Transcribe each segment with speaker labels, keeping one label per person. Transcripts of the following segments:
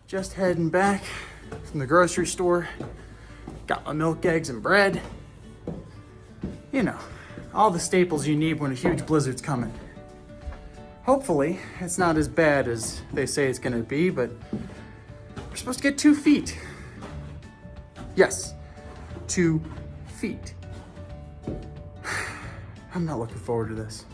Speaker 1: Just heading back from the grocery store. Got my milk, eggs, and bread. You know, all the staples you need when a huge blizzard's coming. Hopefully, it's not as bad as they say it's gonna be, but we're supposed to get 2 feet. Yes, 2 feet. I'm not looking forward to this.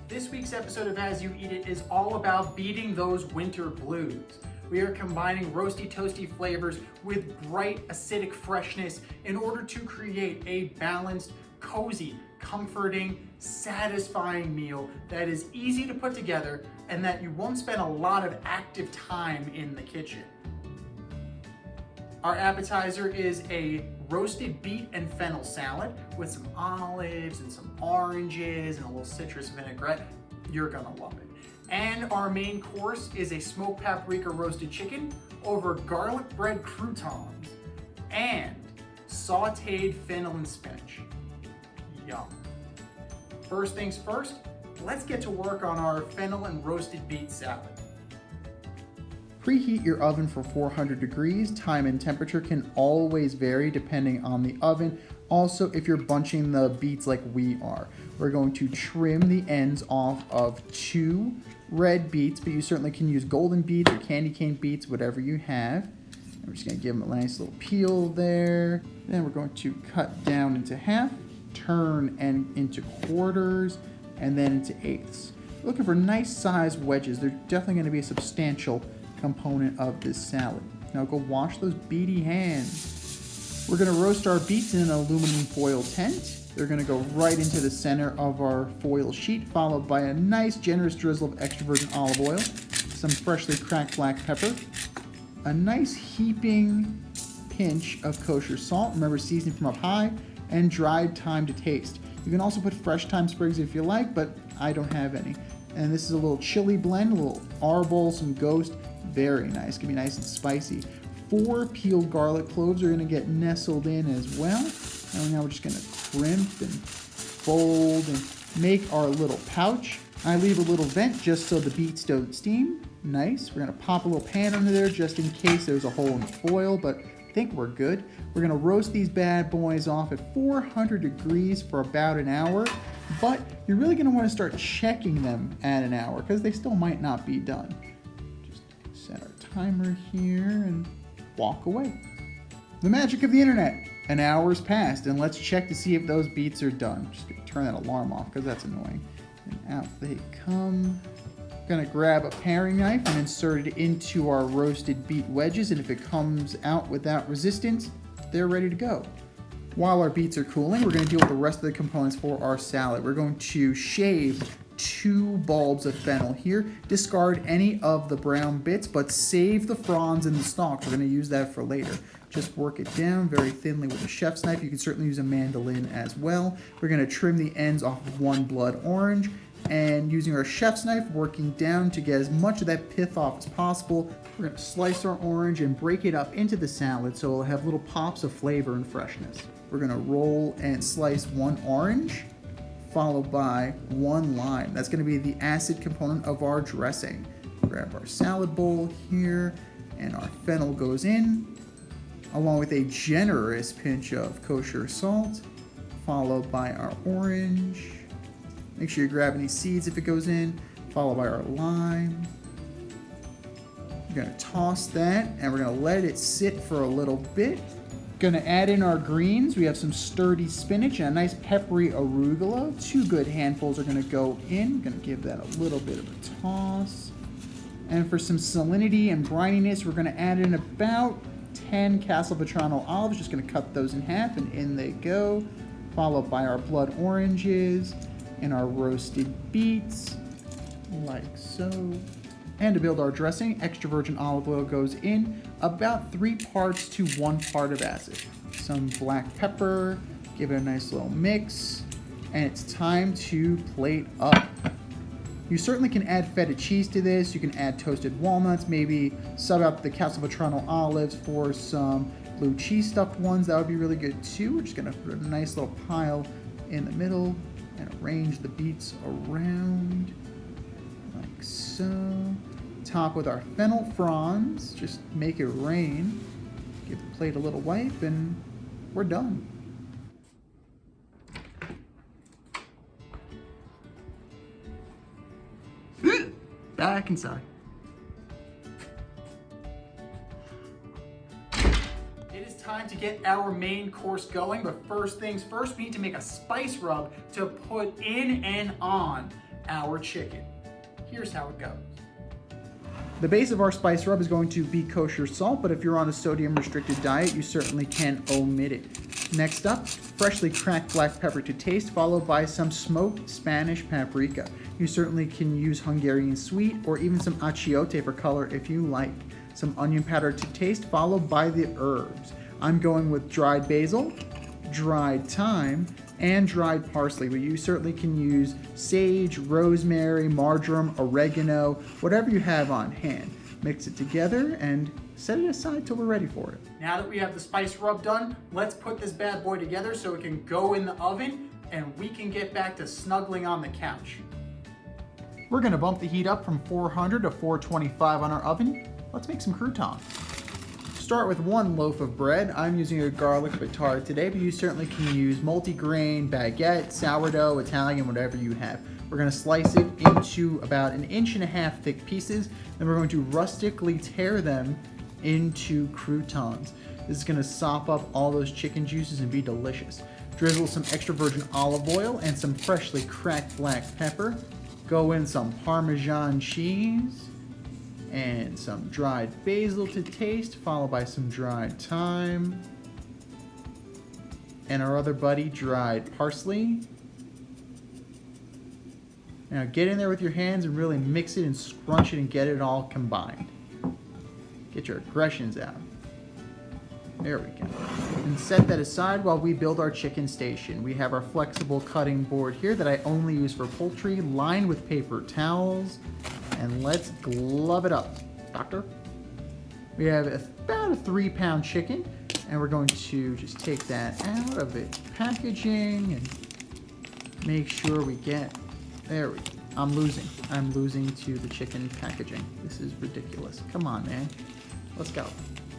Speaker 1: This week's episode of As You Eat It is all about beating those winter blues. We are combining roasty, toasty flavors with bright, acidic freshness in order to create a balanced, cozy, comforting, satisfying meal that is easy to put together and that you won't spend a lot of active time in the kitchen. Our appetizer is a roasted beet and fennel salad with some olives and some oranges and a little citrus vinaigrette. You're gonna love it. And our main course is a smoked paprika roasted chicken over garlic bread croutons and sauteed fennel and spinach. Yum. First things first, let's get to work on our fennel and roasted beet salad. Preheat your oven for 400 degrees. Time and temperature can always vary depending on the oven. Also, if you're bunching the beets like we are, we're going to trim the ends off of 2 red beets, but you certainly can use golden beets or candy cane beets, whatever you have. And we're just going to give them a nice little peel there. Then we're going to cut down into half, turn and into quarters, and then into eighths. Looking for nice sized wedges. They're definitely going to be a substantial component of this salad. Now go wash those beady hands. We're going to roast our beets in an aluminum foil tent. They're going to go right into the center of our foil sheet, followed by a nice generous drizzle of extra virgin olive oil, some freshly cracked black pepper, a nice heaping pinch of kosher salt, remember seasoning from up high, and dried thyme to taste. You can also put fresh thyme sprigs if you like, but I don't have any. And this is a little chili blend, a little arbol, some ghost. Very nice, gonna be nice and spicy. 4 peeled garlic cloves are gonna get nestled in as well. And now we're just gonna crimp and fold and make our little pouch. I leave a little vent just so the beets don't steam. Nice. We're gonna pop a little pan under there just in case there's a hole in the foil, but I think we're good. We're gonna roast these bad boys off at 400 degrees for about an hour, but you're really gonna wanna start checking them at an hour because they still might not be done. Just set our timer here and walk away. The magic of the internet. An hour's passed, and let's check to see if those beets are done. Just gonna turn that alarm off because that's annoying. And out they come. Gonna grab a paring knife and insert it into our roasted beet wedges, and if it comes out without resistance, they're ready to go. While our beets are cooling, we're gonna deal with the rest of the components for our salad. We're going to shave 2 bulbs of fennel here. Discard any of the brown bits, but save the fronds and the stalks. We're gonna use that for later. Just work it down very thinly with a chef's knife. You can certainly use a mandolin as well. We're gonna trim the ends off of 1 blood orange, and using our chef's knife, working down to get as much of that pith off as possible. We're gonna slice our orange and break it up into the salad so it'll have little pops of flavor and freshness. We're gonna roll and slice 1 orange, followed by 1 lime. That's gonna be the acid component of our dressing. Grab our salad bowl here, and our fennel goes in, along with a generous pinch of kosher salt, followed by our orange. Make sure you grab any seeds if it goes in, followed by our lime. We're gonna toss that, and we're gonna let it sit for a little bit. Gonna add in our greens. We have some sturdy spinach and a nice peppery arugula. 2 good handfuls are gonna go in. Gonna give that a little bit of a toss. And for some salinity and brininess, we're gonna add in about 10 Castelvetrano olives. Just gonna cut those in half, and in they go. Followed by our blood oranges and our roasted beets, like so. And to build our dressing, extra virgin olive oil goes in, about 3 parts to 1 part of acid. Some black pepper, give it a nice little mix, and it's time to plate up. You certainly can add feta cheese to this. You can add toasted walnuts, maybe sub out the Castelvetrano olives for some blue cheese stuffed ones. That would be really good too. We're just gonna put a nice little pile in the middle and arrange the beets around like so. Top with our fennel fronds. Just make it rain. Give the plate a little wipe and we're done. Back inside. It is time to get our main course going, but first things first, we need to make a spice rub to put in and on our chicken. Here's how it goes. The base of our spice rub is going to be kosher salt, but if you're on a sodium restricted diet, you certainly can omit it. Next up, freshly cracked black pepper to taste, followed by some smoked Spanish paprika. You certainly can use Hungarian sweet or even some achiote for color if you like. Some onion powder to taste, followed by the herbs. I'm going with dried basil, dried thyme, and dried parsley, but you certainly can use sage, rosemary, marjoram, oregano, whatever you have on hand. Mix it together and set it aside till we're ready for it. Now that we have the spice rub done, let's put this bad boy together so it can go in the oven and we can get back to snuggling on the couch. We're gonna bump the heat up from 400 to 425 on our oven. Let's make some croutons. Start with one loaf of bread. I'm using a garlic batard today, but you certainly can use multigrain, baguette, sourdough, Italian, whatever you have. We're gonna slice it into about 1.5 inch thick pieces, then we're going to rustically tear them into croutons. This is gonna sop up all those chicken juices and be delicious. Drizzle some extra virgin olive oil and some freshly cracked black pepper. Go in some Parmesan cheese and some dried basil to taste, followed by some dried thyme and our other buddy, dried parsley. Now get in there with your hands and really mix it and scrunch it and get it all combined. Get your aggressions out. There we go. And set that aside while we build our chicken station. We have our flexible cutting board here that I only use for poultry, lined with paper towels. And let's glove it up, doctor. We have about a 3-pound chicken, and we're going to just take that out of its packaging and make sure we get, there we go. I'm losing to the chicken packaging. This is ridiculous. Come on, man. Let's go.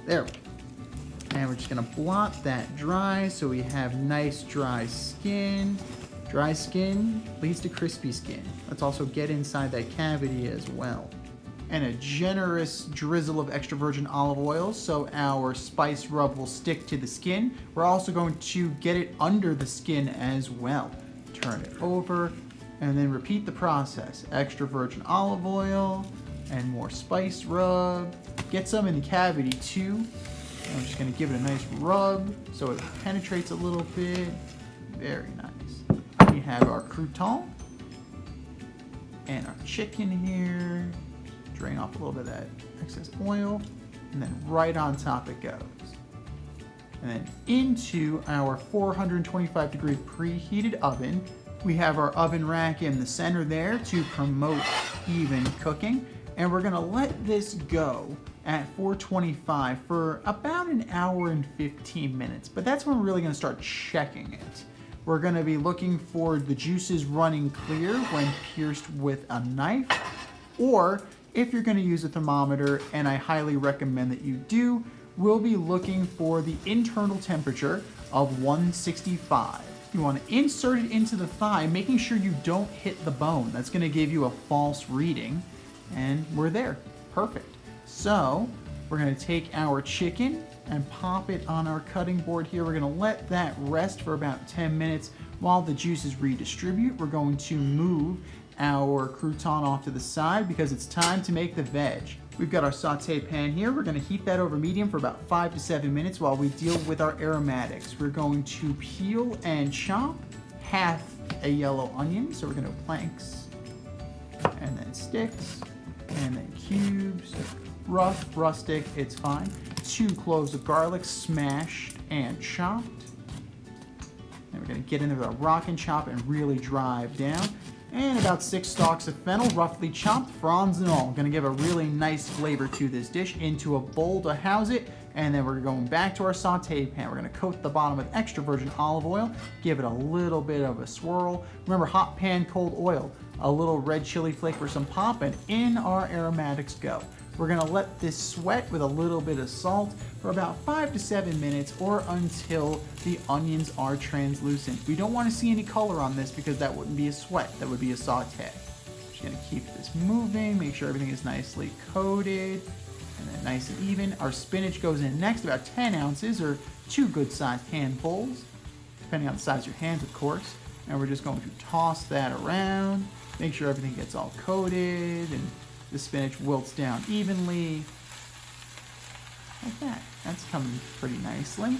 Speaker 1: There we go. And we're just gonna blot that dry so we have nice dry skin. Dry skin leads to crispy skin. Let's also get inside that cavity as well. And a generous drizzle of extra virgin olive oil so our spice rub will stick to the skin. We're also going to get it under the skin as well. Turn it over and then repeat the process. Extra virgin olive oil and more spice rub. Get some in the cavity too. I'm just gonna give it a nice rub so it penetrates a little bit. Very nice. We have our crouton and our chicken here. Drain off a little bit of that excess oil, and then right on top it goes. And then into our 425 degree preheated oven. We have our oven rack in the center there to promote even cooking. And we're gonna let this go at 425 for about 1 hour and 15 minutes. But that's when we're really gonna start checking it. We're gonna be looking for the juices running clear when pierced with a knife, or if you're gonna use a thermometer, and I highly recommend that you do, we'll be looking for the internal temperature of 165. You wanna insert it into the thigh, making sure you don't hit the bone. That's gonna give you a false reading, and we're there, perfect. So we're gonna take our chicken and pop it on our cutting board here. We're gonna let that rest for about 10 minutes while the juices redistribute. We're going to move our crouton off to the side because it's time to make the veg. We've got our saute pan here. We're gonna heat that over medium for about 5 to 7 minutes while we deal with our aromatics. We're going to peel and chop half a yellow onion. So we're gonna planks and then sticks and then cubes. Rough, rustic, it's fine. 2 cloves of garlic, smashed and chopped. And we're gonna get in there with a rock and chop and really drive down. and about 6 stalks of fennel, roughly chopped, fronds and all. Gonna give a really nice flavor to this dish. Into a bowl to house it, and then we're going back to our sauteed pan. We're gonna coat the bottom with extra virgin olive oil, give it a little bit of a swirl. Remember, hot pan, cold oil, a little red chili flake for some pop, and in our aromatics go. We're gonna let this sweat with a little bit of salt for about 5 to 7 minutes, or until the onions are translucent. We don't wanna see any color on this because that wouldn't be a sweat, that would be a saute. Just gonna keep this moving, make sure everything is nicely coated, and then nice and even. Our spinach goes in next, about 10 ounces, or 2 good sized handfuls, depending on the size of your hands, of course. And we're just going to toss that around, make sure everything gets all coated, and the spinach wilts down evenly, like that. That's coming pretty nicely.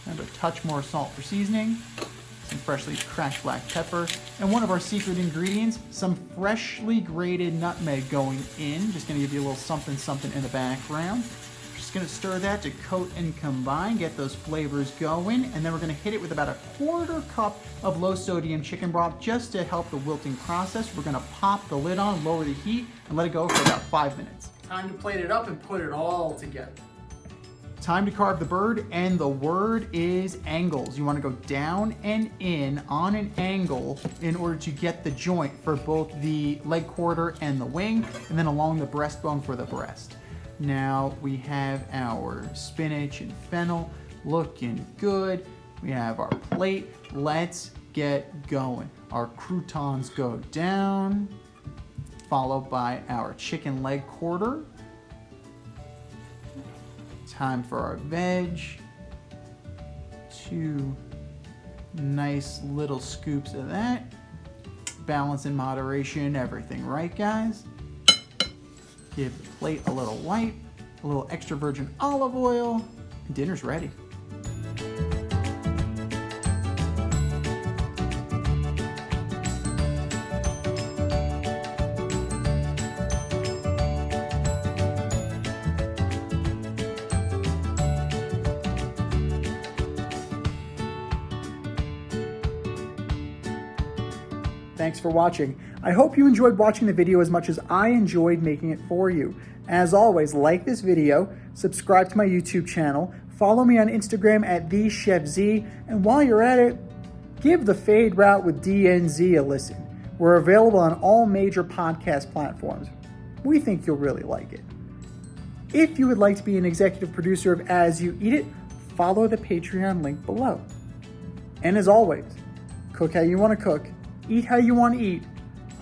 Speaker 1: Remember, a touch more salt for seasoning, some freshly cracked black pepper, and one of our secret ingredients, some freshly grated nutmeg going in. Just gonna give you a little something something in the background. Just gonna stir that to coat and combine, get those flavors going, and then we're gonna hit it with about a 1/4 cup of low sodium chicken broth just to help the wilting process. We're gonna pop the lid on, lower the heat, and let it go for about 5 minutes. Time to plate it up and put it all together. Time to carve the bird, and the word is angles. You wanna go down and in on an angle in order to get the joint for both the leg quarter and the wing, and then along the breastbone for the breast. Now we have our spinach and fennel looking good. We have our plate. Let's get going. Our croutons go down, followed by our chicken leg quarter. Time for our veg. 2 nice little scoops of that. Balance in moderation, everything right, guys? Give the plate a little wipe, a little extra virgin olive oil, and dinner's ready. Thanks for watching. I hope you enjoyed watching the video as much as I enjoyed making it for you. As always, like this video, subscribe to my YouTube channel, follow me on Instagram at TheChefZ, and while you're at it, give the Fade Route with DNZ a listen. We're available on all major podcast platforms. We think you'll really like it. If you would like to be an executive producer of As You Eat It, follow the Patreon link below. And as always, cook how you want to cook, eat how you want to eat,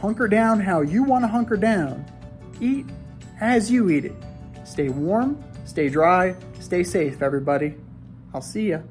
Speaker 1: hunker down how you want to hunker down, eat as you eat it. Stay warm, stay dry, stay safe, everybody. I'll see ya.